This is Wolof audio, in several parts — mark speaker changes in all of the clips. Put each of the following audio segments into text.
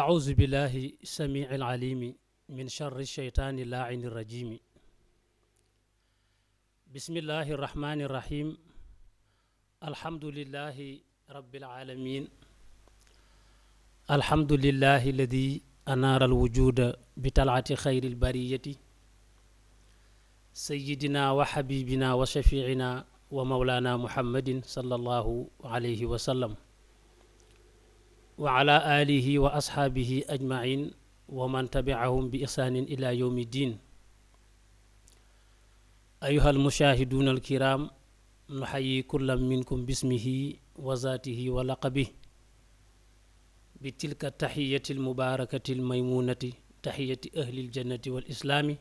Speaker 1: أعوذ بالله السميع العليم من شر الشيطان اللاعن الرجيم بسم الله الرحمن الرحيم الحمد لله رب العالمين الحمد لله الذي أنار الوجود بطلعة خير البرية سيدنا وحبيبنا وشفيعنا ومولانا محمد صلى الله عليه وسلم وعلى آله وأصحابه أجمعين ومن تبعهم بإحسان إلى يوم الدين أيها المشاهدون الكرام نحيي كل منكم باسمه وذاته ولقبه بتلك التحية المباركة الميمونة تحية أهل الجنة والإسلام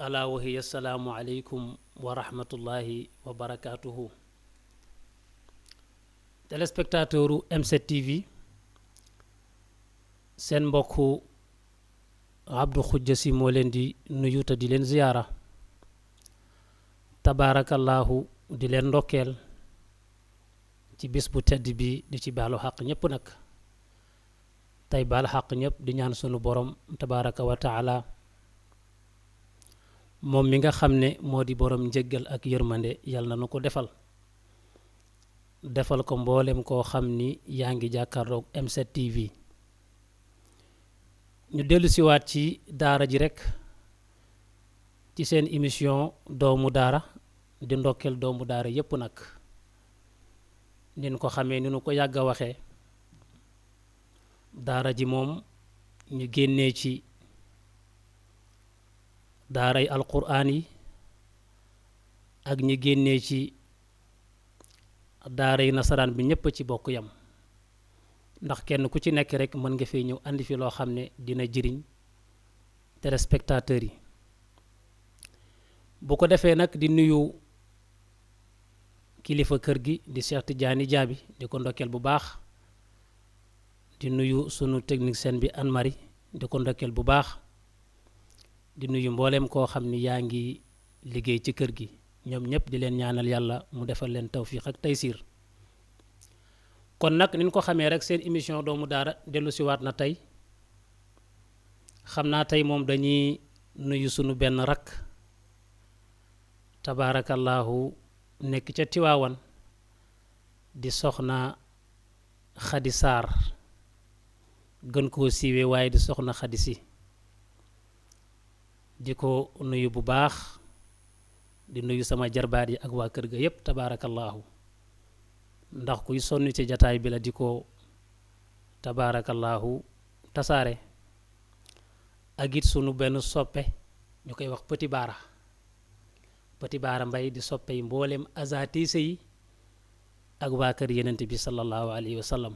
Speaker 1: ألا وهي السلام عليكم ورحمة الله وبركاته. téléspectateur u M7 TV seen mbokku Abdou Khoudia Sy moo leen di nuyu te di leen ziyaara tabaarakallahu di leen ndokkeel ci bis bu tedd bi di ci baalu xaq ñëpp nag tey baal xaq ñëpp di ñaan sunu borom tabaaraka wa taala moom mi nga xam ne moo di borom njëggal ak yërmande yàlla na nu ko defal ko mboolem koo xam ni yaa ngi jàkkaarloog M7 TV ñu dellu siwaat ci daara ji rekk ci seen émission doomu daara di ndokkeel doomu daara yépp nag nin ko xamee ni nu ko yàgg a waxee daara ji moom ñu génnee ci daaray alquraan yi ak ñi génnee ci daara yi nasaraan bi ñëpp ci bokk yam ndax kenn ku ci nekk rek mën nga fee ñëw andi fi loo xam ne dina jëriñ téléspectateurs yi bu ko defee nag di nuyu kilifa kër gi di Cheikh Tidiane Diaby di ko ndokkeel bu baax di nuyu sunu technicien bi Anne Marie di ko ndokkeel bu baax di nuyu mbooleem koo xam ni yaa ngi liggéey ci kër gi ñoom ñëpp di leen ñaanal yàlla mu defal leen tawfiq ak taysiir kon nag ni ñu ko xamee rek seen émission doomu daara dellu siwaat na tey xam naa tey moom dañuy nuyu sunu benn rakk tabaarakallahu nekk ca Tiwaawan di soxna Xadi Saar gën koo siiwee waaye di soxna Xadi Si di ko nuyu bu baax di nuyu sama jarbaat yi ak waa kër ga yépp tabaarakallahu ndax kuy sonn ci jataay bi la di ko tabaarakallahu tasaare ak it sunu benn soppe ñu koy wax Petit Baara Mbay di soppe yi mboolem azatise yi ak waa kër yenent bi sallallahu alayhi wa sallam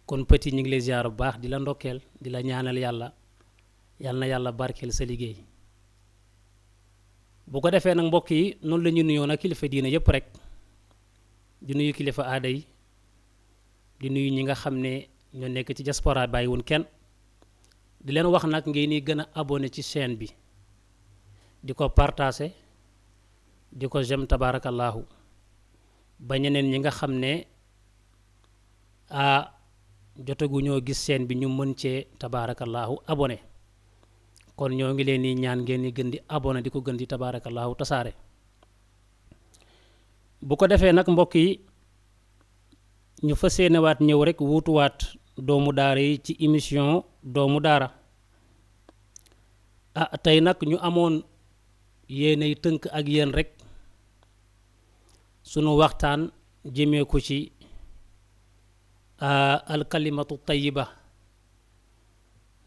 Speaker 1: kon Petit ñu ngi lay ziyaar bu baax di la ndokkeel di la ñaanal yàlla yal na yàlla barkeel sa liggéey bu ko defee nag mbokk yi noonu la ñu nuyoo nag kilifa diina yëpp rek di nuyu kilifa aada yi di nuyu ñi nga xam ne ñoo nekk ci diaspora bàyyiwun kenn di leen wax nag ngeen ni gën a abonné ci chaîne bi di ko partager di ko j'aime tabarakallahu ba ñeneen ñi nga xam ne jotagu ñoo gis chaîne bi ñu mën cee tabarakallahu abonné kon ñoo ngi leen di ñaan ngeen di gën di abonné di ko gën di tabaarakallahu tasaare bu ko defee nag mbokk yi ñu fas yéenewaat ñëw rek wuutuwaat doomu daara yi ci émission doomu daara tey nag ñu amoon yéenay tënk ak yéen rek sunu waxtaan jëmee ko ci alkalimatu tayiba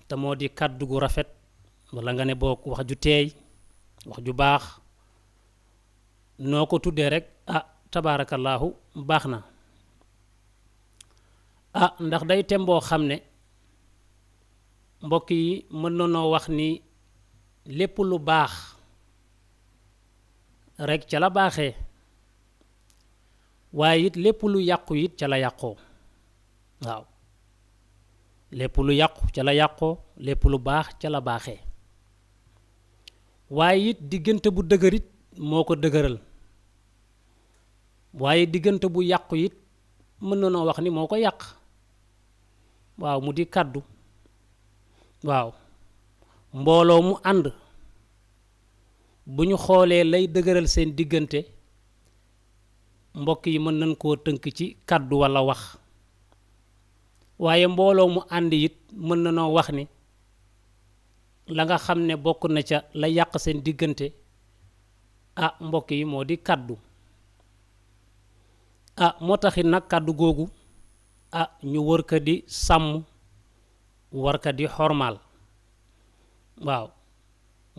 Speaker 1: te moo di kàddu gu rafet wala nga ne bokk wax ju teey wax ju baax noo ko tuddee rek tabaarakallaahu baax na ndax day tem boo xam ne mbokk yi mën na noo wax ni lépp lu baax rek ca la baaxee waaye it lépp lu yàqu it ca la yàqoo waaw lépp lu yàqu ca la yàqoo lépp lu baax ca la baaxee waaye it diggante bu dëgër it moo ko dëgëral waaye diggante bu yàqu it mën na noo wax ni moo ko yàq waaw mu di kàddu waaw mbooloo mu ànd bu ñu xoolee lay dëgëral seen diggante mbokk yi mën nañ koo tënk ci kàddu walla wax waaye mbooloo mu ànd it mën na noo wax ni la nga xam ne bokk na ca la yàq seen diggante mbokk yi moo di kàddu moo taxit nag kàddu googu ñu wër ko di sàmm war ko di xormaal waaw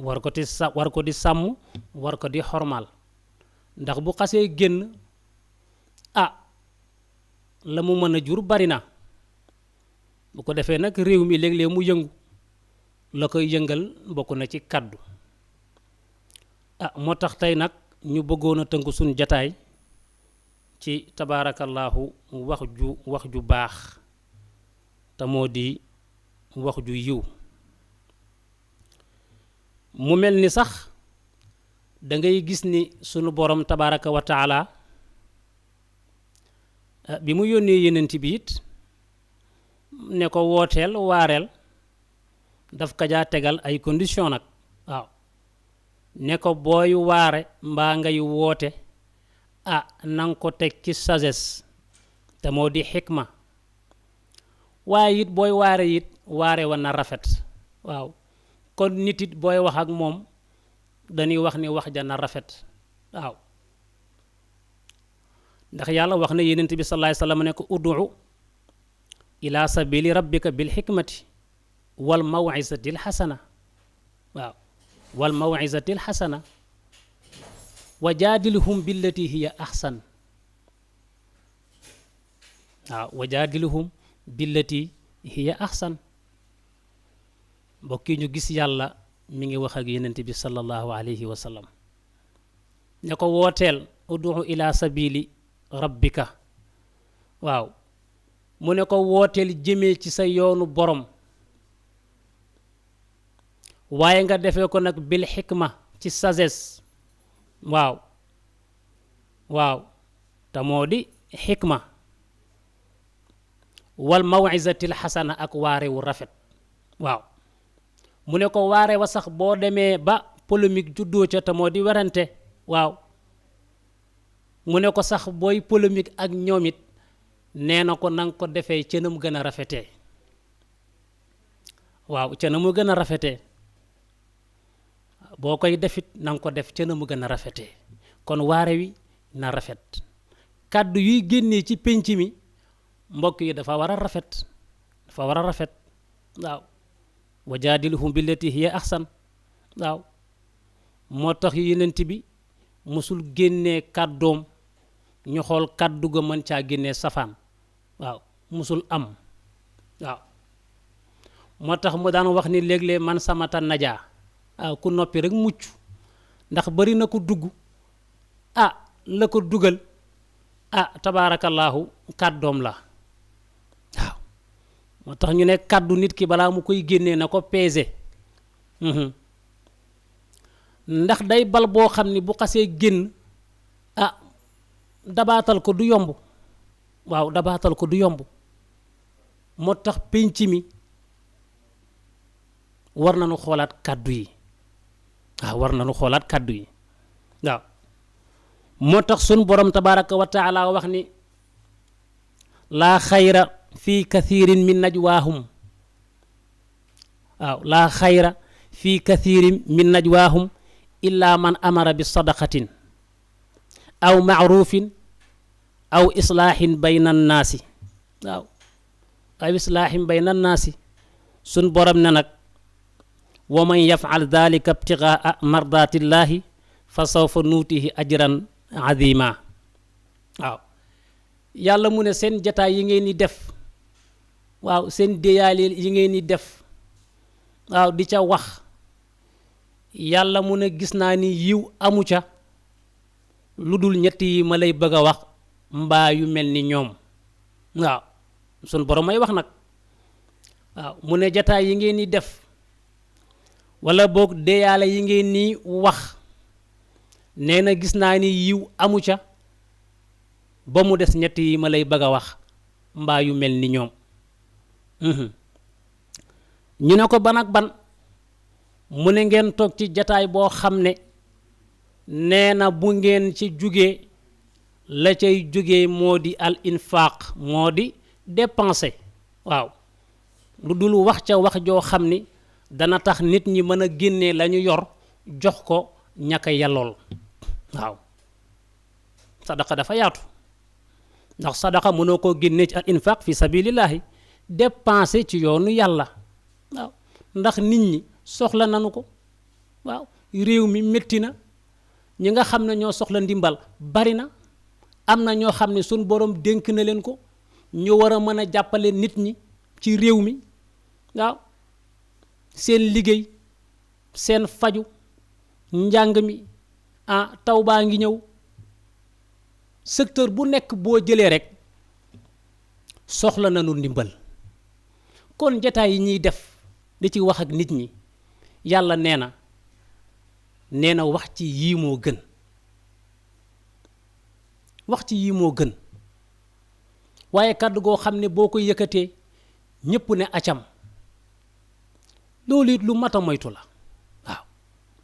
Speaker 1: war ko di sàmm war ko di xormaal ndax bu xasee génn la mu mën a jur bari na bu ko defee nag réew mi léeg-léeg mu yëngu la koy yëngal bokk na ci kàddu moo tax tey nag ñu bëggoon a tënk suñu jataay ci tabaarakallaahu wax ju baax te moo di wax ju yiw mu mel ni sax da ngay gis ni sunu borom tabaaraka wa taala bi mu yónnee yenent bi it ne ko wooteel waareel daf ka jaa tegal ay condition nag waaw ne ko booy waare mbaa ngay woote nanga ko teg ci sagesse te moo di xikma waaye it booy waare it waare wa na rafet waaw kon nit it booy wax ak moom dañuy wax ni wax ja na rafet waaw ndax yàlla wax na yenent bi sallallahu alayhi wasallam ne ko ud'u ila sabili rabbika bil xikmati wal maw'izatil xasana waaw wal maw'izatil xasana wa jaadilhum billati hiya ahsan waaw wa jaadilhum billati hiya ahsan mbokk yi ñu gis yàlla mi ngi wax ak yenent bi sallallahu alayhi wa sallam ne ko wooteel ud'u ila sabili rabbika waaw mu ne ko wooteel jëmee ci sa yoonu borom waaye nga defee ko nag bil xikma ci sagesse waaw te moo di xikma wal mawizatil xasana ak waare wu rafet waaw mu ne ko waare wa sax boo demee ba polémique juddoo ca te moo di werante waaw mu ne ko sax booy polémique ak ñoom it nee na ko nanga ko defee ca na mu gën a rafetee waaw ca na mu gën a rafetee boo koy defit nanga ko def ca na mu gën a rafetee kon waare wi na rafet kàddu yuy génnee ci pénc mi mbokk yi dafa war a rafet waaw wa jaadilhum billati hiya ahsan waaw moo tax yenent bi musul génnee kàddoom ñu xool kàddu ga mën caa génnee safaan waaw musul am waaw moo tax mu daan wax ni léeg-léeg man samata najaa ku noppi rek mucc ndax bari na ko dugg la ko dugal tabaarakallaahu kàddoom la waaw moo tax ñu ne kàddu nit ki balaa mu koy génnee na ko peese ndax day bal boo xam ni bu xasee génn dabaatal ko du yomb waaw dabaatal ko du yomb moo tax pénc mi war nañu xoolaat kàddu yi waaw moo tax sun borom tabaraka wa taala wax ni laa xayra fi kathirin min najwaahum waaw laa xayra fi kathirin min najwaahum illa man amara bi sadaqatin aw maarufin aw islaahin bayna annaasi waaw aw islaahin bayna annaasi sun borom ne nag wa man yafal dalika ibtigaa mardatillahi fa sawfa nuutihi ajran azima waaw yàlla mu ne seen jataay yi ngeen di def waaw seen déyaale yi ngeen di def waaw di ca wax yàlla mu ne gis naa ni yiw amu ca lu dul ñett yi ma lay bëgg a wax mbaa yu mel ni ñoom waaw sun borom may wax nag waaw mu ne jataay yi ngeen di def wala boog déyaale yi ngeen ni wax nee na gis naa ni yiw amu ca ba mu des ñett yi ma lay bëgg a wax mbaa yu mel ni ñoom ñu ne ko ban ak ban mu ne ngeen toog ci jataay boo xam ne nee na bu ngeen ci jugee la cay jugee moo di al infaq moo di dépenser waaw lu dul wax ca wax joo xam ni dana tax nit ñi mën a génnee la ñu yor jox ko ñaka yellool waaw sadaqa dafa yaatu ndax sadaqa mënoo koo génnee ci al infaq fi sabilillahi dépenser ci yoonu yàlla waaw ndax nit ñi soxla nanu ko waaw réew mi métti na ñi nga xam ne ñoo soxla ndimbal bari na am na ñoo xam ne suñ borom dénk na leen ko ñu war a mën a jàppale nit ñi ci réew mi waaw seen liggéey seen faju njàng mi taw baa ngi ñëw secteur bu nekk boo jëlee rek soxla nañu ndimbal kon jataay yi ñuy def di ci wax ak nit ñi yàlla nee na wax ci yii moo gën wax ci yii moo gën waaye kàddu goo xam ne boo ko yëkkatee ñépp ne acam loolu it lu mat a moytu la waaw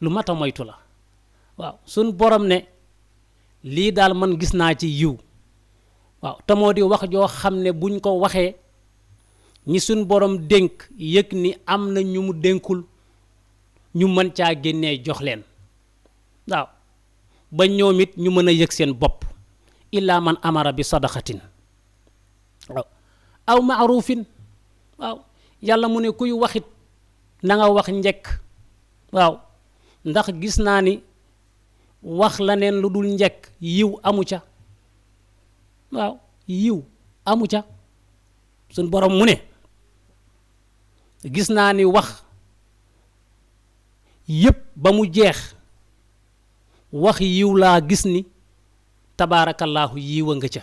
Speaker 1: lu mat a moytu la waaw suñ borom ne lii daal man gis naa ci yiw waaw te moo di wax joo xam ne buñ ko waxee ñi suñ borom dénk yëg ni am na ñu mu dénkul ñu mën caa génnee jox leen waaw ba ñoom it ñu mën a yëg seen bopp illaa man amara bi sadaqatin waaw aw maarufin waaw yàlla mu ne kuy waxit na nga wax njekk waaw ndax gis naa ni wax la neen lu dul njekk yiw amu ca waaw yiw amu ca suñ borom mu ne gis naa ni wax yépp ba mu jeex wax yiw laa gis ni tabaarakallaahu yiwa nga ca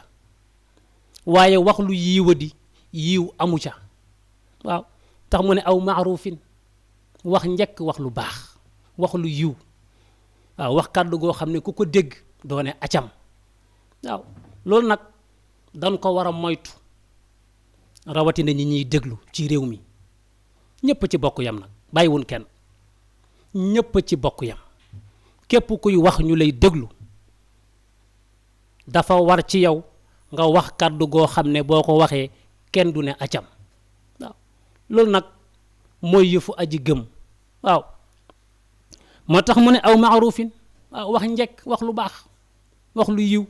Speaker 1: waaye wax lu yiwa di yiw amu ca waaw tax mu ne aw maarufin wax njëkk wax lu baax wax lu yiw waaw wax kàddu goo xam ne ku ko dégg doone acam waaw loolu nag dañ ko war a moytu rawatina ñi ñuy déglu ci réew mi ñépp ci bokk yam nag bàyyiwun kenn ñépp ci bokk yam képp kuy wax ñu lay déglu dafa war ci yow nga wax kàddu goo xam ne boo ko waxee kenn du ne acam waaw loolu nag mooy yëfu aji gëm waaw moo tax mu ne aw maarufin waaw wax njekk wax lu baax wax lu yiw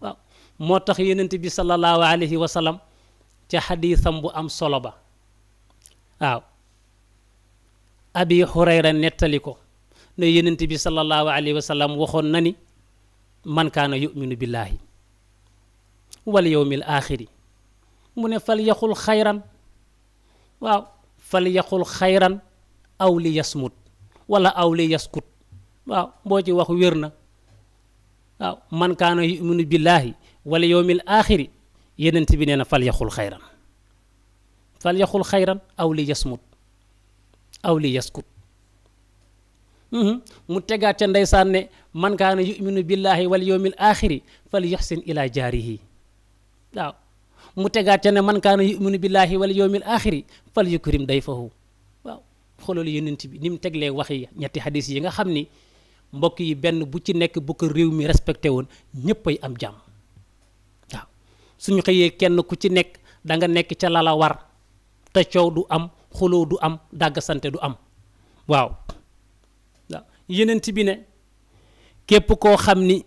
Speaker 1: waaw moo tax yonent bi sallallahu alayhi wa sallam ca xadiisam bu am solo ba waaw abi hurayra nettali ko ne yonent bi sallallahu alayhi wa sallam waxoon na ni man kaana yuminu billahi wal yawmil axiri mu ne fal yaxul xayran waaw fal yaxul xayran aw li yasmut wala aw li yaskut waaw boo ci wax wér na waaw man kaana yuminu billahi wal yawmil axiri yonent bi nee na fal yaxul xayran aw li yasmut aw li yaskut mu tegaat ca ndeysaan ne man kaana yuminu billahi wal yawmil axiri fal yuxsin ila jaarihi waaw mu tegaat ca ne man kaana yuminu billahi wal yawmil axiri fal yukrim dayfahu waaw xoolal yonent bi ni mu teglee wax yi ñetti xadis yi nga xam ni mbokk yi benn bu ci nekk bu ko réew mi respecté woon ñépp ay am jàmm waaw suñu xëyee kenn ku ci nekk da nga nekk ca lala war te coow du am xuloo du am dàgg sante du am waaw yenent bi ne képp koo xam ni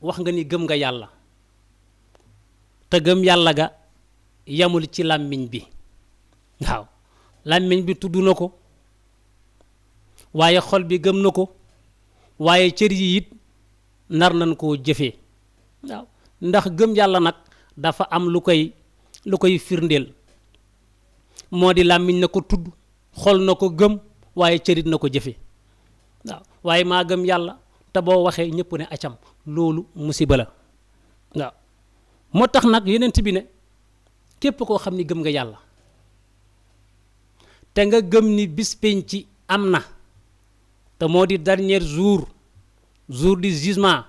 Speaker 1: wax nga ni gëm nga yàlla te gëm yàlla ga yamul ci làmmiñ bi waaw làmmiñ bi tudd na ko waaye xol bi gëm na ko waaye cër yi it nar nañ koo jëfee waaw ndax gëm yàlla nag dafa am lu koy firndeel moo di làmmiñ na ko tudd xol na ko gëm waaye cërit na ko jëfe waaw waaye maa gëm yàlla te boo waxee ñëpp ne acam loolu musiba la waaw moo tax nag yonent bi ne képp koo xam ni gëm nga yàlla te nga gëm ni bis penc am na te moo di dernier jour du jugement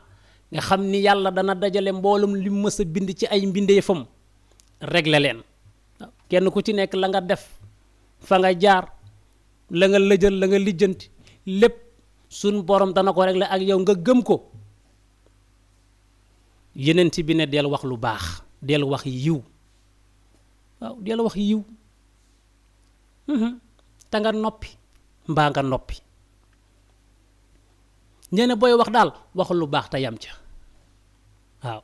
Speaker 1: nga xam ni yàlla dana dajale mboolum li mës a bind ci ay mbindeefam régler leen kenn ku ci nekk la nga def fa nga jaar la nga lëjal la nga lijjanti lépp suñ borom dana ko régler ak yow nga gëm ko yeneen ci bi ne del wax lu baax del wax yiw waaw del wax yiw te nga noppi mbaa nga noppi nee na booy wax daal wax lu baax te yam ca waaw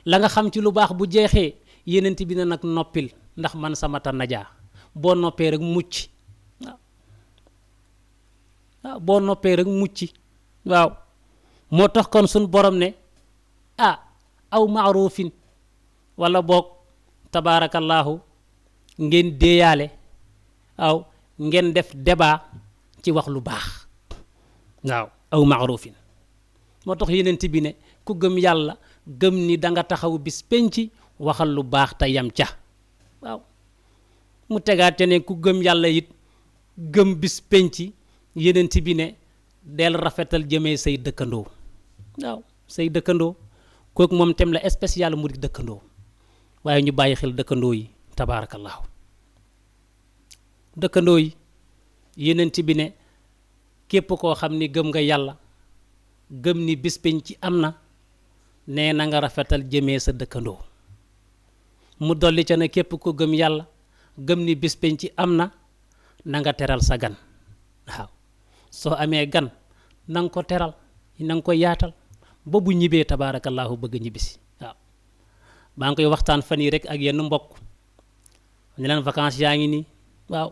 Speaker 1: la nga xam ci lu baax bu jeexee yeneen bi ne nag noppil ndax man sama ta najaa boo noppee rek mucc waaw boo noppee rek mucc waaw moo tax kon suñ borom ne aw maarufin wala boog tabaarakallaahu ngeen déeyaale waaw ngeen def débat ci wax lu baax waaw aw maarufin moo tax yenent bi ne ku gëm yàlla gëm ni da nga taxaw bis penci waxal lu baax te yam ca waaw mu tegaate ne ku gëm yàlla it gëm bis penci yenent bi ne del rafetal jëmee say dëkkandoo waaw say dëkkandoo kooku moom tem la spécial mu di dëkkandoo waaye ñu bàyyi xel dëkkandoo yi tabaarakallaahu dëkkandoo yi yenent bi ne képp koo xam ni gëm nga yàlla gëm ni bis penc am na nee na nga rafetal jëmee sa dëkkandoo mu dolli ca ne képp ko gëm yàlla gëm ni bis penc am na na nga teral sa gan waaw soo amee gan na nga ko teral na nga ko yaatal ba bu ñibbee tabaarakallaahu bëgg ñibbisi waaw maa ngi koy waxtaan fan yi rek ak yenn mbokk ne leen vacances yaa ngi nii waaw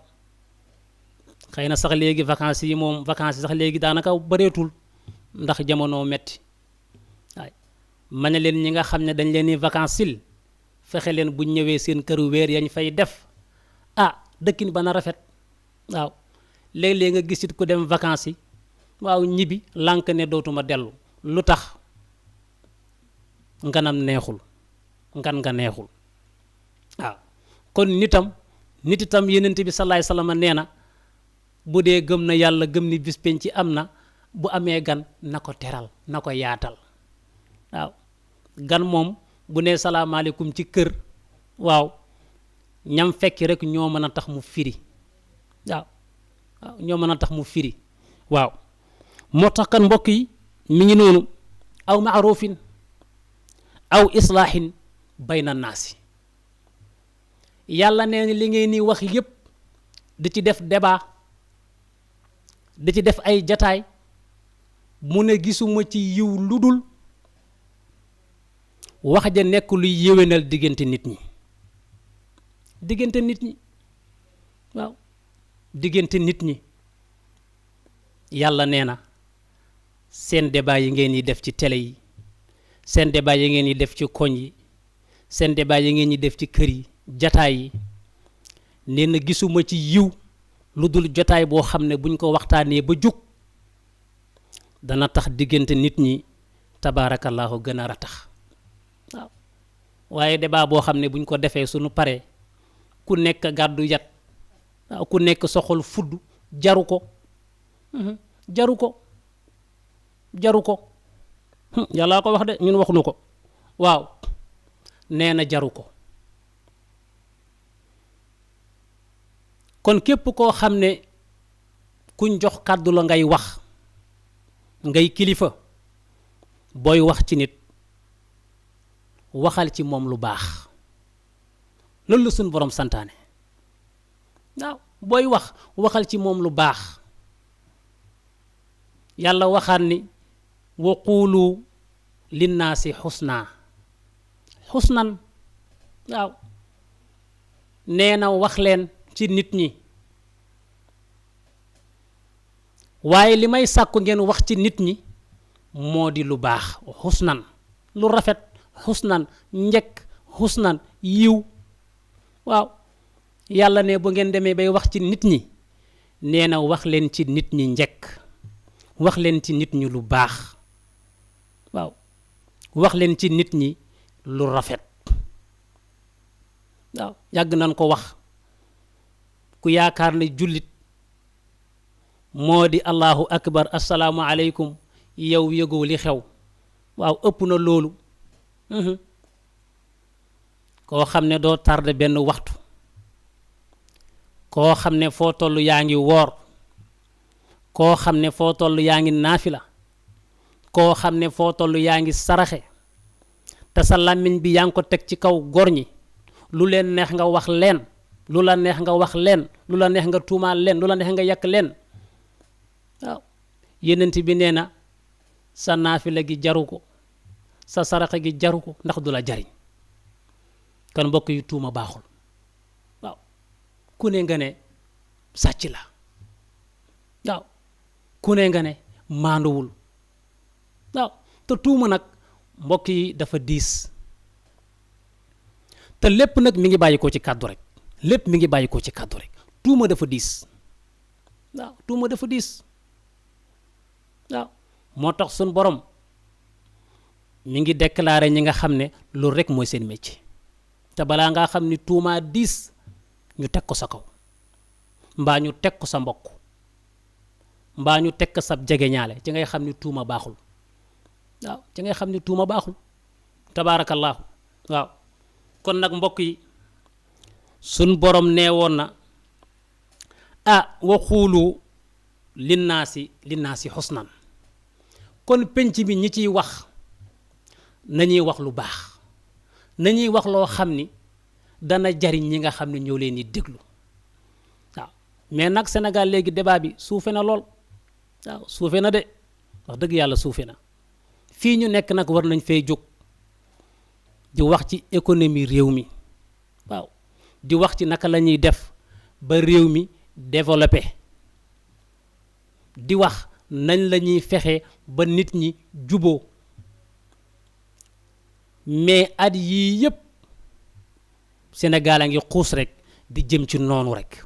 Speaker 1: xëy na sax léegi vacances yi moom vacances yi sax léegi daanaka bëreetul ndax jamono metti waay ma ne leen ñi nga xam ne dañ leen ni vacances sil fexe leen bu ñëwee seen këru weer yañ fay def dëkkin ba na rafet waaw léeg-léeg nga gisit ku dem vacances yi waaw ñibbi lànk ne dootuma dellu lu tax nganam neexul ngan nga neexul waaw kon nit itam yenent bi salaay salaam nee na bu dee gëm na yàlla gëm ni bis penc ci am na bu amee gan na ko teral na ko yaatal waaw gan moom bu nee salaamaaleykum ci kër waaw ñam fekki rek ñoo mën a tax mu firi waaw ñoo mën a tax mu firi waaw moo tax kan mbokk yi mi ngi noonu aw maarufin aw islaahin bayna naasi yàlla nee na li ngeen ni wax yépp di ci def débat di ci def ay jataay mu ne gisuma ci yiw lu dul wax ja nekk luy yéwénal diggante nit ñi waaw diggante nit ñi yàlla nee na seen débat yi ngeen yi def ci télé yi seen débat yi ngeen yi def ci koñ yi seen débat yi ngeen yi def ci kër yi jataay yi nee na gisuma ci yiw lu dul jotaay boo xam ne buñ ko waxtaanee ba jug dana tax diggante nit ñi tabaarakallaahu gën a ratax waaw waaye débat boo xam ne buñ ko defee suñu paree ku nekk gàddu yat waaw ku nekk soxol fudd jaru ko yàllaa ko wax de ñun waxuñu ko waaw nee na jaru ko kon képp koo xam ne kuñ jox kàddu la ngay wax ngay kilifa booy wax ci nit waxal ci moom lu baax loolu la suñ borom santaane waaw booy wax waxal ci moom lu baax yàlla waxaat ni wa quulu linnaasi xusnan waaw nee na wax leen ci nit ñi waaye li may sàkku ngeen wax ci nit ñi moo di lu baax xusnan lu rafet xusnan njëkk xusnan yiw waaw yàlla ne bu ngeen demee bay wax ci nit ñi nee na wax leen ci nit ñi njëkk wax leen ci nit ñi lu baax waaw wax leen ci nit ñi lu rafet waaw yàgg nañ ko wax ku yaakaar ne jullit moo di allahu akbar assalaamu aleykum yow yëgoo li xew waaw ëpp na loolu koo xam ne doo tardé benn waxtu koo xam ne foo toll yaa ngi woor koo xam ne foo toll yaa ngi naafila koo xam ne foo toll yaa ngi saraxe te sa làmmiñ bi yaa ngi ko teg ci kaw góor ñi lu leen neex nga wax leen lu la neex nga wax leen lu la neex nga tuumaal leen lu la neex nga yàq leen waaw yenent bi nee na sa naafila gi jaru ko sa saraxe gi jaru ko ndax du la jariñ kon mbokk yi tuuma baaxul waaw ku ne nga ne sàcc la waaw ku ne nga ne maanduwul waaw te tuuma nag mbokk yi dafa diis te lépp nag mi ngi bàyyi ko ci kàddu rek lépp mi ngi bàyyi ko ci kàddu rek tuuma dafa diis waaw tuuma dafa diis waaw moo tax sun borom mi ngi déclaré ñi nga xam ne loolu rek mooy seen métier te balaa ngaa xam ni tuumaa diis ñu teg ko sa kaw mbaa ñu teg ko sa mbokk mbaa ñu teg ko sa jegeñaale ci ngay xam ni tuuma baaxul waaw ci ngay xam ni tuuma baaxul tabaarakallaahu waaw kon nag mbokk yi sun borom nee woon na waxuulu linnaasi xusnan kon penc bi ñi ciy wax nañuy wax lu baax nañuy wax loo xam ni dana jariñ ñi nga xam ne ñoo leen di déglu waaw mais nag Sénégal léegi débat bi suufe na lool waaw suufe na de wax dëgg yàlla suufe na fii ñu nekk nag war nañ fay jóg di wax ci économie réew mi waaw di wax ci naka la ñuy def ba réew mi développé di wax nañ la ñuy fexe ba nit ñi juboo mais at yii yëpp Sénégal a ngi xuus rek di jëm ci noonu rek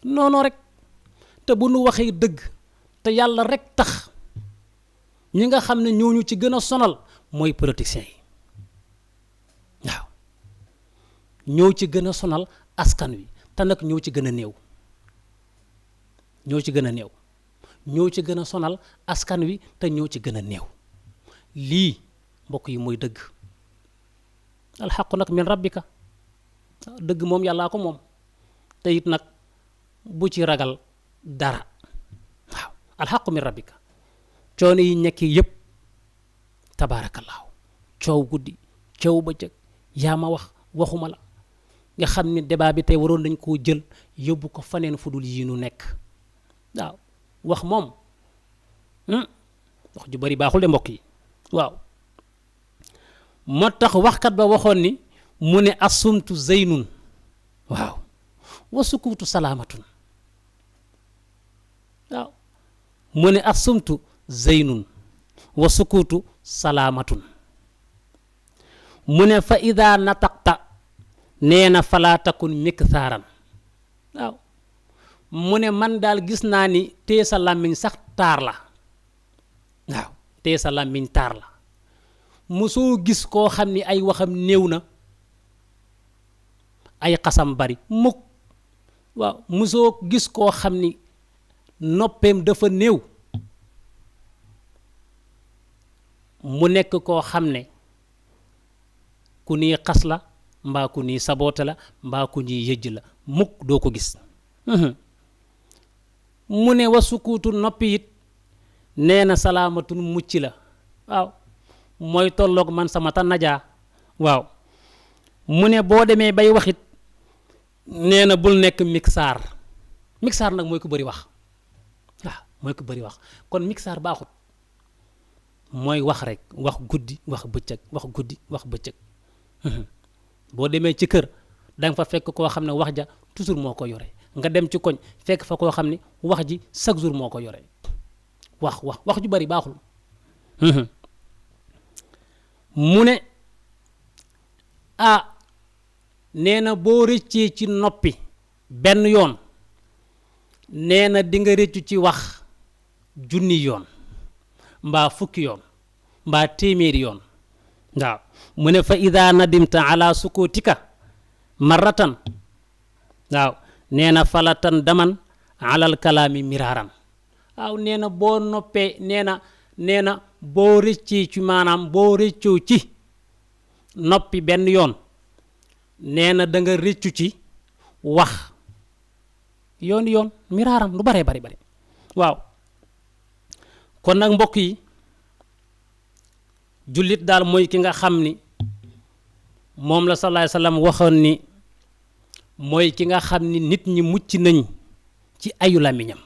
Speaker 1: noonoo rek te bu nu waxee dëgg te yàlla rek tax ñi nga xam ne ñooñu ci gën a sonal mooy politiciens yi waaw ñoo ci gën a sonal askan wi te nag ñoo ci gën a néew ñoo ci gën a sonal askan wi te ñoo ci gën a néew lii mbokk yi mooy dëgg alxaqu nag min rabbika dëgg moom yàllaa ko moom te it nag bu ci ragal dara waaw alxaqu min rabbika coono yi nekki yëpp tabaarakallaahu coow guddi coow bëccëg yaa ma wax waxuma la nga xam ni débat bi tey waroon nañ koo jël yóbbu ko faneen fu dul yii nu nekk waaw wax moom wax ju bari baaxul de mbokk yi waaw moo tax waxkat ba waxoon ni mu ne asumtu zeynun waaw wa sukuutu salaamatun waaw mu ne asumtu zeynun wa sukuutu salaamatun mu ne fa ida nataqta nee na falaa takun miktaaran waaw mu ne man daal gis naa ni téye sa làmmiñ sax taar la waaw téye sa làmmiñ taar la mosoo gis koo xam ni ay waxam néew na ay xasam bari mukk waaw mosoo gis koo xam ni noppeem dafa néew mu nekk koo xam ne ku nii xas la mbaa ku nii saboote la mbaa ku nii yëjj la mukk doo ko gis mu ne wa sukuutu noppi it nee na salaamatun mucc la waaw mooy tolloog man sama ta najaa waaw mu ne boo demee bay waxit nee na bul nekk mixaar nag mooy ko bëri wax waaw mooy ko bëri wax kon mixaar baaxut mooy wax rek wax guddi wax bëccëg wax guddi wax bëccëg boo demee ci kër danga fa fekk koo xam ne wax ja toujours moo ko yore nga dem ci koñ fekk fa koo xam ne wax ji chaque jour moo ko yore wax ju bari baaxul mu ne nee na boo rëccee ci noppi benn yoon nee na di nga rëccu ci wax junni yoon mbaa fukki yoon mbaa téeméeri yoon waaw mu ne fa ida nadimta ala sukutika marratan waaw nee na falatan daman alal kalaami miraaran waaw nee na boo noppee nee na boo rëccee ci maanaam boo rëccoo ci noppi benn yoon nee na da nga rëccu ci wax yoon miraaram lu bare bari waaw kon nag mbokk yi jullit daal mooy ki nga xam ni moom la sallallahu alayhi wasallam waxoon ni mooy ki nga xam ni nit ñi mucc nañ ci ayu làmmiñam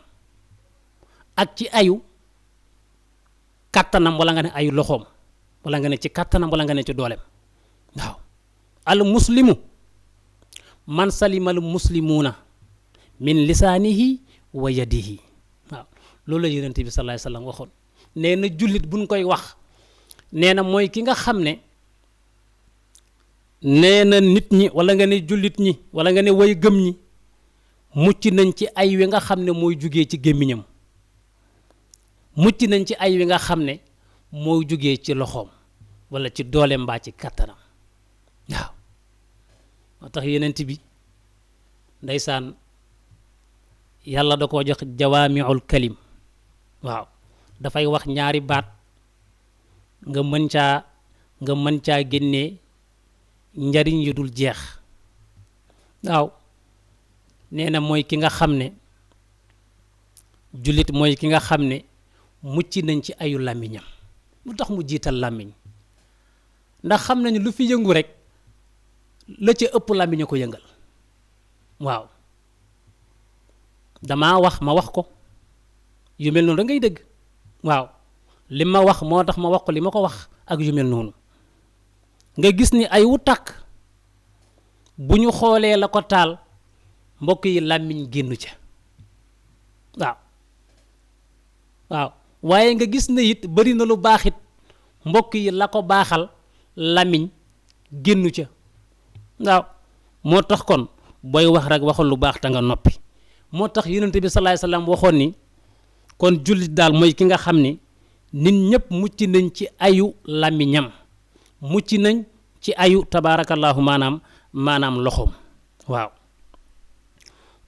Speaker 1: ak ci ayu kàttanam wala nga ne ayu loxoom wala nga ne ci kàttanam wala nga ne ci dooleem waaw al muslimu man salima al muslimuuna min lisaanihi wa yadihi waaw loolu la yonent bi sallallahu alayhi wasallam waxoon nee na jullit buñ koy wax nee na mooy ki nga xam ne nee na nit ñi wala nga ne jullit ñi wala nga ne way gëm ñi mucc nañ ci ay wi nga xam ne mooy jugee ci gémmiñam mucc nañ ci ay wi nga xam ne mooy jugee ci loxoom wala ci doole mbaa ci kattanam waaw moo tax yonent bi ndeysaan yàlla da koo jox jawaamiul kalim waaw dafay wax ñaari baat nga mën caa génnee njariñ yu dul jeex waaw nee na mooy ki nga xam ne jullit mooy ki nga xam ne mucc nañ ci ayu làmmiñam lu tax mu jiital làmmiñ ndax xam nañu lu fi yëngu rek la ca ëpp làmmiñ a ko yëngal waaw damaa wax ma wax ko yu mel noonu da ngay dëgg waaw li ma wax moo tax ma wax ko li ma ko wax ak yu mel noonu nga gis ni ay wu tàkk bu ñu xoolee la ko taal mbokk yi làmmiñ génnu ca waaw waaye nga gis na it bari na lu baax it mbokk yi la ko baaxal làmmiñ génnu ca waaw moo tax kon booy wax rek waxal lu baax te nga noppi moo tax yonent bi sallallahu alayhi wasallam waxoon ni kon jullit daal mooy ki nga xam ni nit ñëpp mucc nañ ci ayu làmmiñam mucc nañ ci ayu tabaarakallaahu maanaam loxoom waaw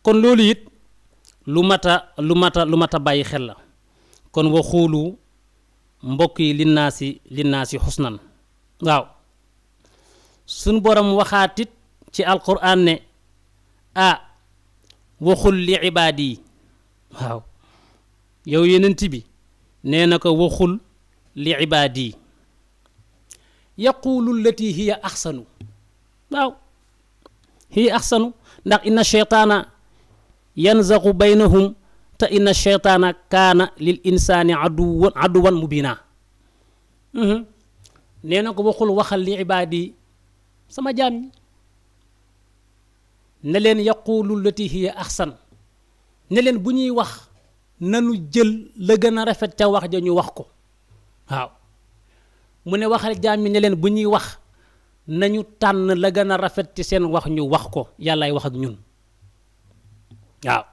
Speaker 1: kon loolu it lu mat a bàyyi xel la kon waxoolu mbokk yi linnaasi xusnan waaw suñ borom waxaatit ci alquran ne waxul li ibaadi yi waaw yow yenent bi nee na ko waxul li ibaadi yi yaqulu allati hiya axsanu waaw hiya axsanu ndax inna sheytaana yanzaxu baynahum te inna sheytaana kaana lil insaani aduwan mubina nee na ko waxul waxal li ibaadi sama jaam ñi ne leen yaqulu allati hiya axsan ne leen bu ñuy wax nanu jël la gën a rafet ca wax ja ñu wax ko waaw mu ne waxal jaam ñi ne leen bu ñuy wax nañu tànn la gën a rafet ci seen wax ñu wax ko yàllaay wax ak ñun waaw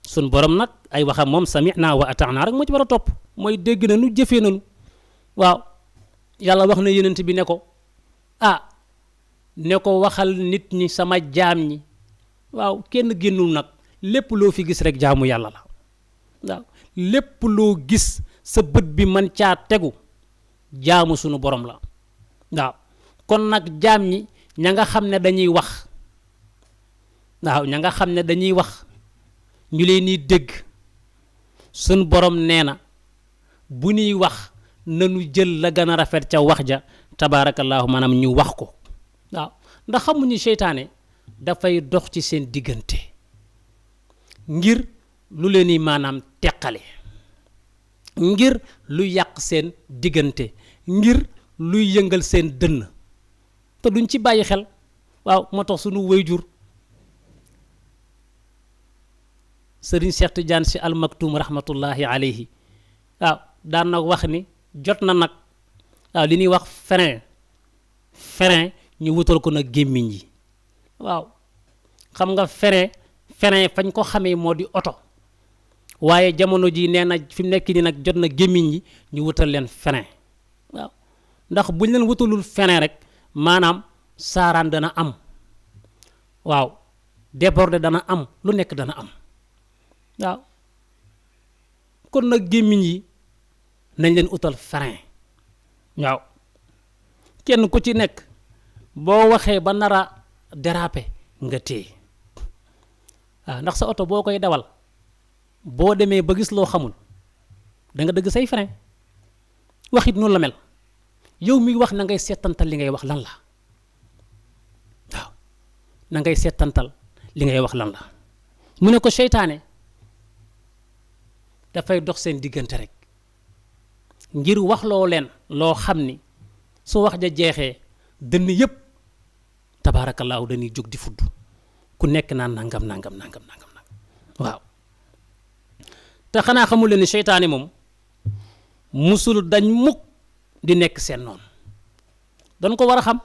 Speaker 1: sun borom nag ay waxam moom sami'na wa ata'na rek moo ci war a topp mooy dégg na nu jëfee nanu waaw yàlla wax na yonent bi ne ko ne ko waxal nit ñi sama jaam ñi waaw kenn génnul nag lépp loo fi gis rek jaamu yàlla la waaw lépp loo gis sa bët bi man caa tegu jaamu sunu borom la waaw kon nag jaam ñi ña nga xam ne dañuy wax waaw ña nga xam ne dañuy wax ñu leen di dégg sunu borom nee na bu ñuy wax nanu jël la gën a rafet ca wax ja tabaarakallaahu maanaam ñu wax ko waaw ndax xamuñu seytaane dafay dox ci seen diggante ngir lu leen di maanaam teqale ngir lu yàq seen diggante ngir luy yëngal seen dënn te duñ ci bàyyi xel waaw moo tax sunu wayjur sëriñ Cheikh Tidiane si almaktum rahmatullahi alayhi waaw daan na wax ni jot na nag waaw li ñuy wax frein ñu wutal ko nag gémmiñ yi waaw xam nga frein fañ ko xamee moo di oto waaye jamono ji nee na fi mu nekk nii nag jot na gémmiñ yi ñu wutal leen frein waaw ndax buñ leen wutalul frein rek maanaam saaraan dana am waaw débordé dana am lu nekk dana am waaw kon nag gémmiñ yi nañ leen utal frein waaw kenn ku ci nekk boo waxee ba nara déraper nga téye waaw ndax sa oto boo koy dawal boo demee ba gis loo xamul da nga dëgg say frein waxit noonu la mel yow mi wax na ngay seetantal li ngay wax lan la waaw na ngay seetantal li ngay wax lan la mu ne ko seytaane dafay dox seen diggante rek ngir wax loo leen loo xam ni su wax ja jeexee dënn yépp tabaarakallaahu dañuy jóg di fudd ku nekk naan nangam waaw te xanaa xamul leen ni seytaane moom musul dañ mukk di nekk seen noonu dañ ko war a xam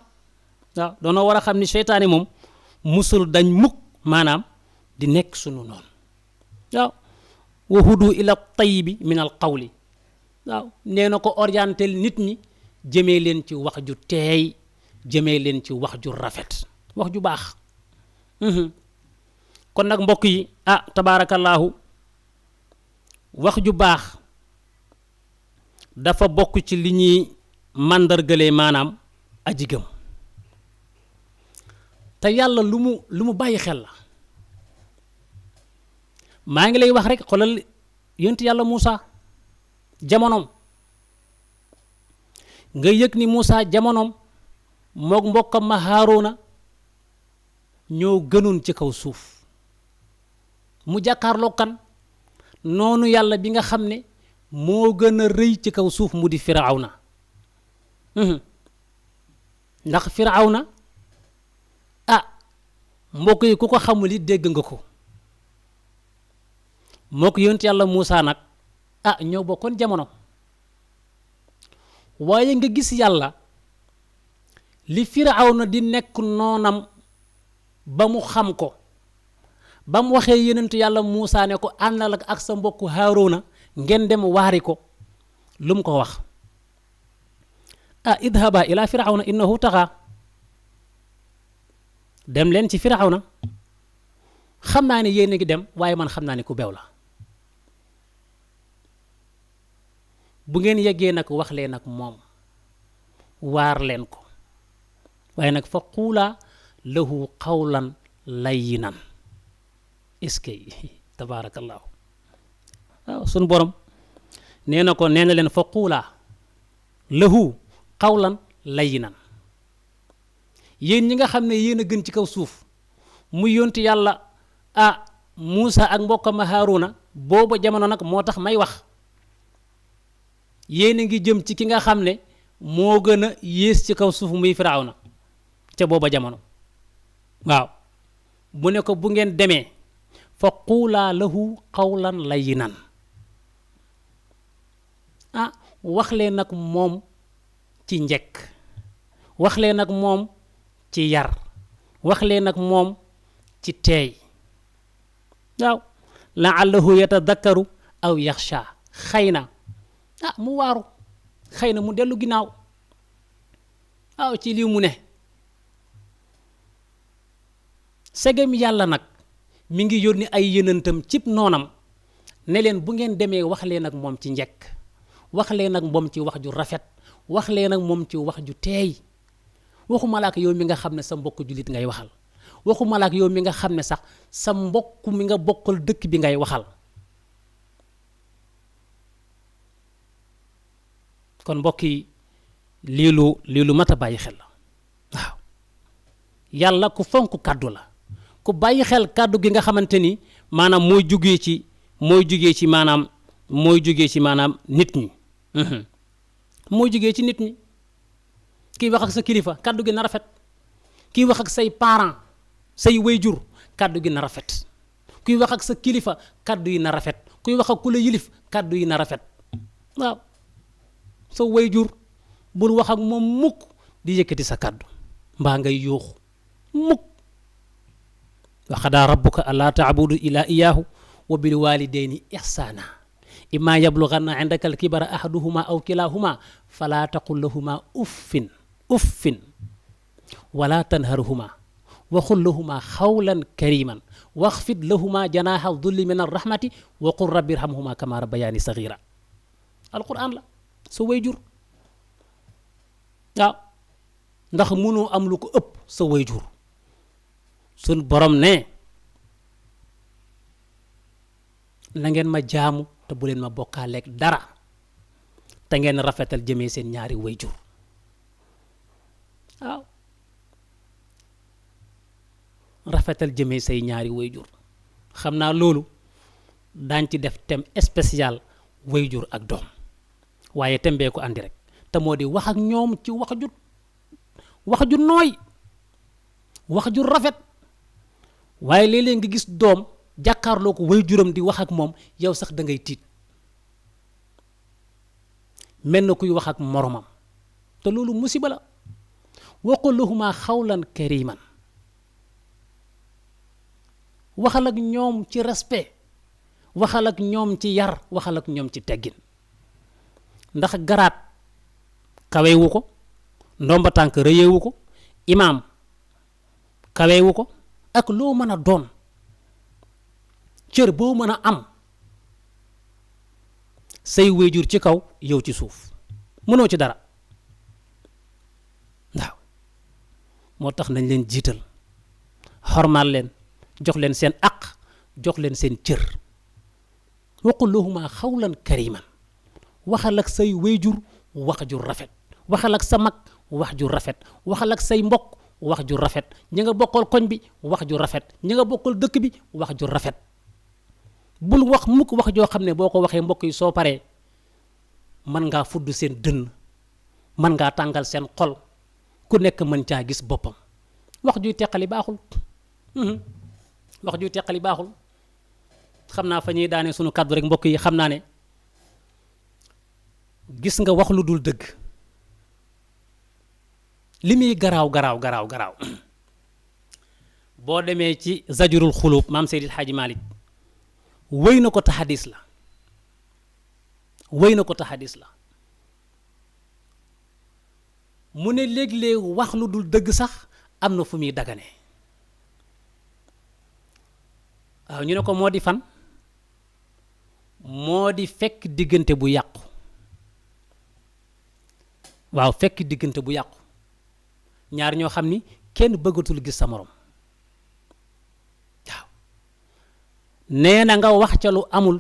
Speaker 1: waaw doonoo war a xam ni seytaane moom musul dañ mukk maanaam di nekk sunu noonu waaw wa hudu ila tayyibi min al qawli waaw nee na ko orientel nit ñi jëmee leen ci wax ju teey jëmee leen ci wax ju rafet wax ju baax kon nag mbokk yi tabaarakallaahu wax ju baax dafa bokk ci li ñuy màndargalee maanaam aji gëm te yàlla lu mu bàyyi xel la maa ngi lay wax rek xoolal yonent yàlla Muusa jamonoom nga yëg ni Muusa jamonoom mook mbokkam ma Haaruna ñoo gënoon ci kaw suuf mu jàkkaarloo kan noonu yàlla bi nga xam ne moo gën a rëy ci kaw suuf mu di Firawna ndax Firawna mbokk yi ku ko xamul it dégg nga ko moo ko yonent yàlla Muusa nag ñoo bokkoon jamono waaye nga gis yàlla li Firawna di nekk noonam ba mu xam ko ba mu waxee yonent yàlla Muusa ne ko àndal ak sa mbokku Haaruna ngeen dem waari ko lu mu ko wax idhaba ila Firawna innahu taxa dem leen ci Firawna xam naa ne yéen a ngi dem waaye man xam naa ne ku beew la bu ngeen yeggee nag wax leen ak moom waar leen ko waaye nag fa quulaa lahu qawlan layyinan est-ce que tabaarakallaahu waaw sunu borom nee na ko nee na leen fa quulaa lahu qawlan layyinan yéen ñi nga xam ne yéen a gën ci kaw suuf mu yonti yàlla Muusa ak mbokkam ma Haaruna booba jamono nag moo tax may wax yéen a ngi jëm ci ki nga xam ne moo gën a yées ci kaw suuf muy Firawna ca booba jamono waaw bu ne ko bu ngeen demee fa quulaa lahu qawlan layyinan wax leen nag moom ci njëkk wax leen nag moom ci yar wax leen nag moom ci teey waaw la'allahu yatadakkaru aw yaxsha xëy na mu waaru xëy na mu dellu ginnaaw waaw ci lii mu ne segam yàlla nag mi ngi yónni ay yonentam cib noonam ne leen bu ngeen demee wax leen ak moom ci njëkk wax leen ak moom ci wax ju rafet wax leen ak moom ci wax ju teey waxu malaaka yow mi nga xam ne sa mbokk jullit ngay waxal waxu malaaka yow mi nga xam ne sax sa mbokk mi nga bokkal dëkk bi ngay waxal kon mbokk yi lii lu mat a bàyyi xel la waaw yàlla ku fonk kàddu la ku bàyyi xel kàddu gi nga xamante ni maanaam mooy jugee ci maanaam nit ñi mooy jugee ci nit ñi kiy wax ak sa kilifa kàddu gi na rafet kiy wax ak say parents say wayjur kàddu gi na rafet kuy wax ak sa kilifa kàddu yi na rafet kuy wax ak ku la yilif kàddu yi na rafet waaw sa wayjur bul wax ak moom mukk di yëkkati sa kàddu mbaa ngay yuuxu mukk wa qadaa rabbuka allaa ta'budu illaa iyyaahu wa bil waalidayni ihsaana immaa yablughanna 'indaka al-kibara ahaduhumaa aw kilaahumaa falaa taqul lahumaa uffin wala tanharhumaa wa qul lahumaa qawlan kariiman waxfid lahumaa janaaha dulli min ar-rahmati wa qul rabbi irhamhumaa kamaa rabbayaani saghiira alquran la sa wayjur waaw ndax mënoo am lu ko ëpp sa wayjur sun borom ne na ngeen ma jaamu te bu leen ma bokkaaleeg dara te ngeen rafetal jëmee seen ñaari wayjur waaw rafetal jëmee say ñaari wayjur xam naa loolu daañ ci def thème spécial wayjur ak doom waaye thème bee ko andi rek te moo di wax ak ñoom ci wax ju nooy wax ju rafet waaye léeg-léeg nga gis doom jàkkaarloo ko wayjuram di wax ak moom yow sax da ngay tiit mel na kuy wax ak moromam te loolu musiba la wa qul lahumaa xawlan kariman waxal ak ñoom ci respect waxal ak ñoom ci yar waxal ak ñoom ci teggin ndax garaat kawewu ko ndomba tànk rëyewu ko imaam kawewu ko ak loo mën a doon cër boo mën a am say wéjur ci kaw yow ci suuf mënoo ci dara waaw moo tax nañ leen jiital xormaal leen jox leen seen aq jox leen seen cër waqul lahumaa xawlan kariman waxal ak say wéjur wax ju rafet waxal ak sa mag wax ju rafet waxal ak say mbokk wax ju rafet ñi nga bokkal koñ bi wax ju rafet ñi nga bokkal dëkk bi wax ju rafet bul wax mukk wax joo xam ne boo ko waxee mbokk yi soo paree mën ngaa fudd seen dënn mën ngaa tàngal seen xol ku nekk mën caa gis boppam wax juy teqali baaxul wax juy teqali baaxul xam naa fa ñuy daane sunu kàddu rek mbokk yi xam naa ne gis nga wax lu dul dëgg li muy garaaw boo demee ci zajurul xulub maam Seydil Hadji Malick wéy na ko te xadis la mu ne léeg-léeg wax lu dul dëgg sax am na fu muy dagane waaw ñu ne ko moo di fan moo di fekk diggante bu yàqu waaw fekk diggante bu yàqu ñaar ñoo xam ni kenn bëggatul gis sa morom waaw nee na nga wax ca lu amul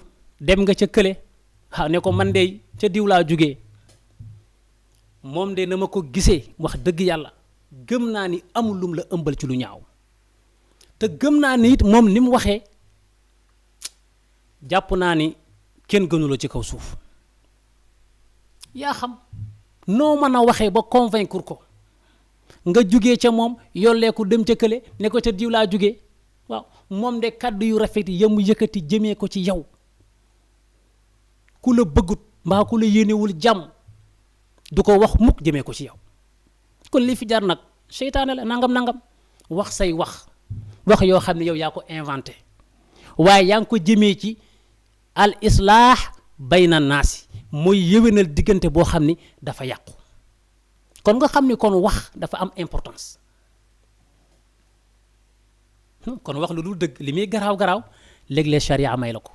Speaker 1: dem nga ca kële waaw ne ko man de ca diw laa jugee moom de na ma ko gisee wax dëgg yàlla gëm naa ni amul lum la ëmbal ci lu ñaaw te gëm naa ni it moom ni mu waxee jàpp naa ni kenn gënula ci kaw suuf yaa xam noo mën a waxee ba convaincre ko nga jugee ca moom yolleeku dem ca kële ne ko ca diw laa jugee waaw moom de kàddu yu rafet yamu yëkkati jëmee ko ci yow ku la bëggut mbaa ku la yéenewul jàmm du ko wax mukk jëmee ko ci yow kon li fi jar nag seytaane la nangam wax say wax yoo xam ne yow yaa ko inventé waaye yaa ngi ko jëmee ci al islaax bayna naasi mooy yéwénal diggante boo xam ni dafa yàqu kon nga xam ni kon wax dafa am importance kon wax lu dul dëgg li muy garaaw léeg-léeg charia may la ko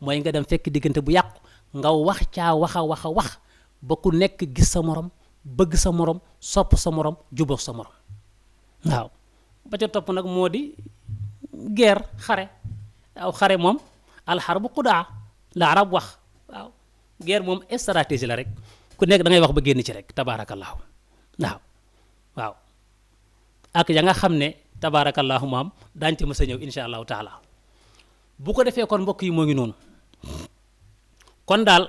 Speaker 1: mooy nga dem fekk diggante bu yàqu nga wax caa wax ba ku nekk gis sa morom bëgg sa morom sopp sa morom jubóog sa morom waaw ba ca topp nag moo di guerre xare moom alxarbu xudaa la arab wax waaw guerre moom stratégie la rek ku nekk da ngay wax ba génn ci rek tabaarakallaahu waaw ak ya nga xam ne tabaarakallaahu maam daañu ci mës a ñëw insha allahu taala bu ko defee kon mbokk yi moo ngi noonu kon daal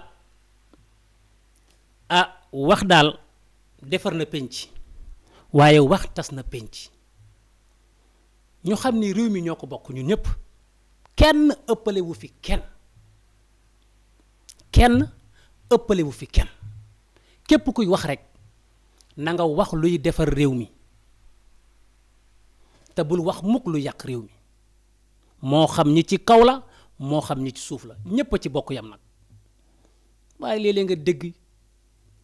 Speaker 1: wax daal defar na penc waaye wax tas na penc ñu xam ni réew mi ñoo ko bokk ñun ñëpp kenn ëppale wu fi kenn képp kuy wax rek na nga wax luy defar réew mi te bul wax mukk lu yàq réew mi moo xam ñi ci kaw la moo xam ñi ci suuf la ñépp a ci bokk yam nag waaye léeg-léeg nga dégg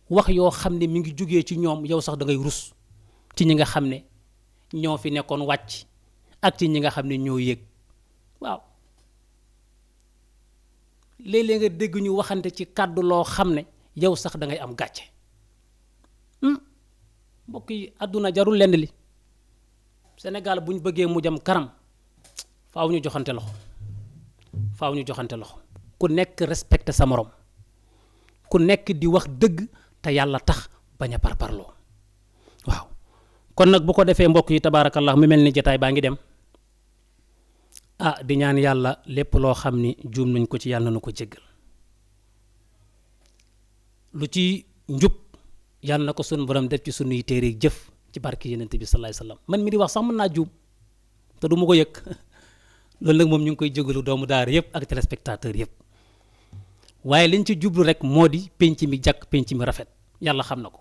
Speaker 1: wax yoo xam ne mi ngi jugee ci ñoom yow sax da ngay rus ci ñi nga xam ne ñoo fi nekkoon wàcc ak ci ñi nga xam ne ñoo yéeg waaw léeg-léeg nga dégg ñu waxante ci kàddu loo xam ne yow sax da ngay am gàcce mbokk yi àdduna jarul lenn li Sénégal bu ñu bëggee mu jëm kanam faaw ñu joxante loxo ku nekk respecté sa morom ku nekk di wax dëgg te yàlla tax bañ a parparloo waaw kon nag bu ko defee mbokk yi tabaarakallah mu mel ni jotaay baa ngi dem di ñaan yàlla lépp loo xam ni juum nañ ko ci yàlla na ko jéggal lu ci njub yàlla na ko sunu borom def ci sunuy téere jëf ci barke Yonent bi sallallahu alayhi wasallam man mi di wax sax mën naa juum te du ma ko yëg loolu nag moom ñu ngi koy jégalu doomu daara yëpp ak téléspectateur yëpp waaye liñ ci jublu rek moo di penc mi jàkk penc mi rafet yàlla xam na ko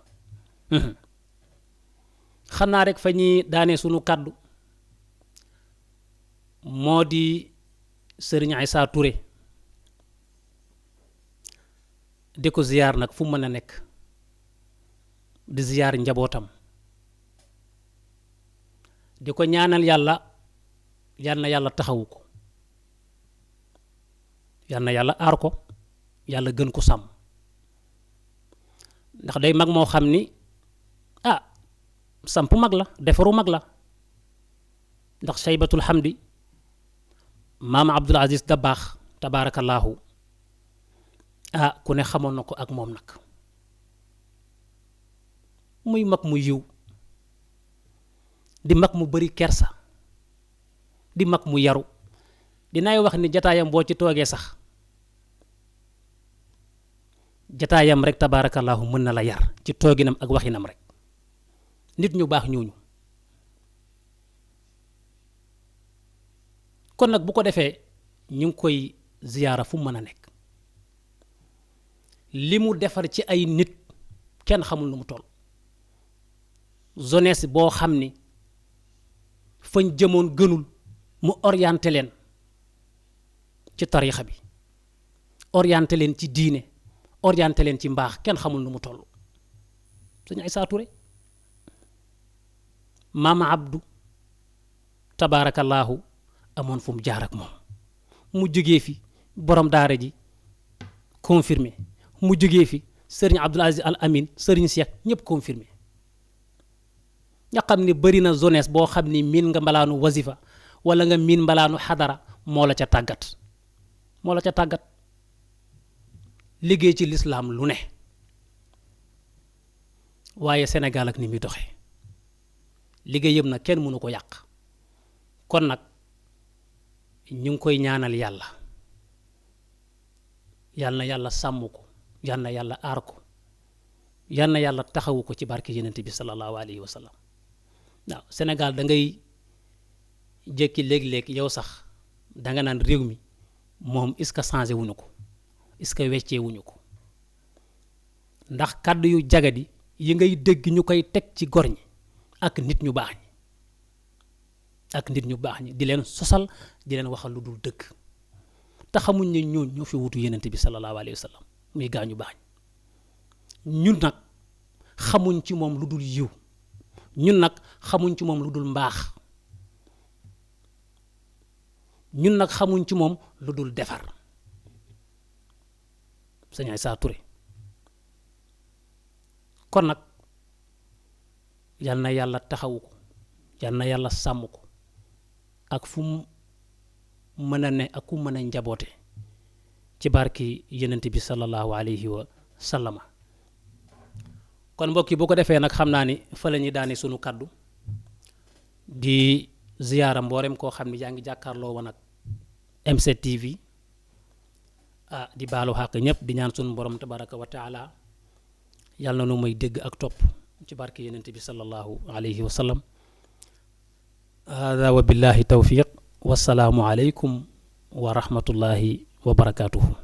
Speaker 1: xam naa rek fa ñuy daanee sunu kàddu moo di Serigne Aïssa Touré di ko ziyaar nag fu mën a nekk di ziyaar njabootam di ko ñaanal yàlla yal na yàlla taxawu ko yal na yàlla aar ko yàlla gën ko sàmm ndax day mag moo xam ni samp mag la defaru mag la ndax Saybatul Hamdi maam Abdul Aziz Dabaax tabaarakallaahu ku ne xamoon na ko ak moom nag muy mag mu yiw di mag mu bari kersa di mag mu yaru dinaay wax ni jataayam boo ci toogee sax jataayam rek tabaarakallaahu mën na la yar ci tooginam ak waxinam rek nit ñu baax ñooñu kon nag bu ko defee ñu ngi koy ziyaara fu mën a nekk li mu defar ci ay nit kenn xamul nu mu toll jeunesse boo xam ni fañ jëmoon gënul mu orienté leen ci tariixa bi orienté leen ci diine orienté leen ci mbaax kenn xamul nu mu toll Sëñ Aïssa Touré maama Abdou tabaarakallaahu amoon fu mu jaar ak moom mu jógee fi borom daara ji confirmé mu jógee fi sëriñ Abdul Aziz Al Amin sëriñ Cheikh ñëpp confirmé nga xam ni bëri na jeunesse boo xam ni miin nga mbalaanu wasifa wala nga miin mbalaanu xadara moo la ca tàggat liggéey ci lislaam lu ne waaye Sénégal ak ni muy doxee liggéeyam na kenn mënu ko yàq kon nag ñu ngi koy ñaanal yàlla yal na yàlla sàmm ko yal na yàlla aar ko yal na yàlla taxawu ko ci barke Yonent bi sallallahu alayhi wa sallam waaw Sénégal da ngay jékki léeg-léeg yow sax danga naan réew mi moom est-ce que changé wuñu ko est-ce que weccee wuñu ko ndax kàddu yu jagadi yi ngay dégg ñu koy teg ci gor ñi ak nit ñu baax ñi di leen sosal di leen waxal lu dul dëgg te xamuñ ne ñoo fi wutu Yonent bi sallallahu alayhi wa sallam muy gaa ñu baax ñi ñun nag xamuñ ci moom lu dul yiw ñun nag xamuñ ci moom lu dul mbaax ñun nag xamuñ ci moom lu dul defar Sëñ Aïssa Touré kon nag yal na yàlla taxawu ko yal na yàlla sàmm ko ak fu mu mën a ne ak ku mën a njaboote ci barki Yonent bi sallallahu alayhi wa sallama kon mbokk yi bu ko defee nag xam naa ni fa la ñuy daane sunu kaddu di ziyaara mboolem koo xam ne yaa ngi jàkkaarloo woon ak M7 TV di baalu xàq ñëpp di ñaan sunu borom tabaraka wa taala yàlla na nu may dégg ak topp ci barke Yonent bi sallallahu alayhi wa sallam hada wa billahi tawfiq wassalaamu aleykum wa rahmatullahi wa barakatuhu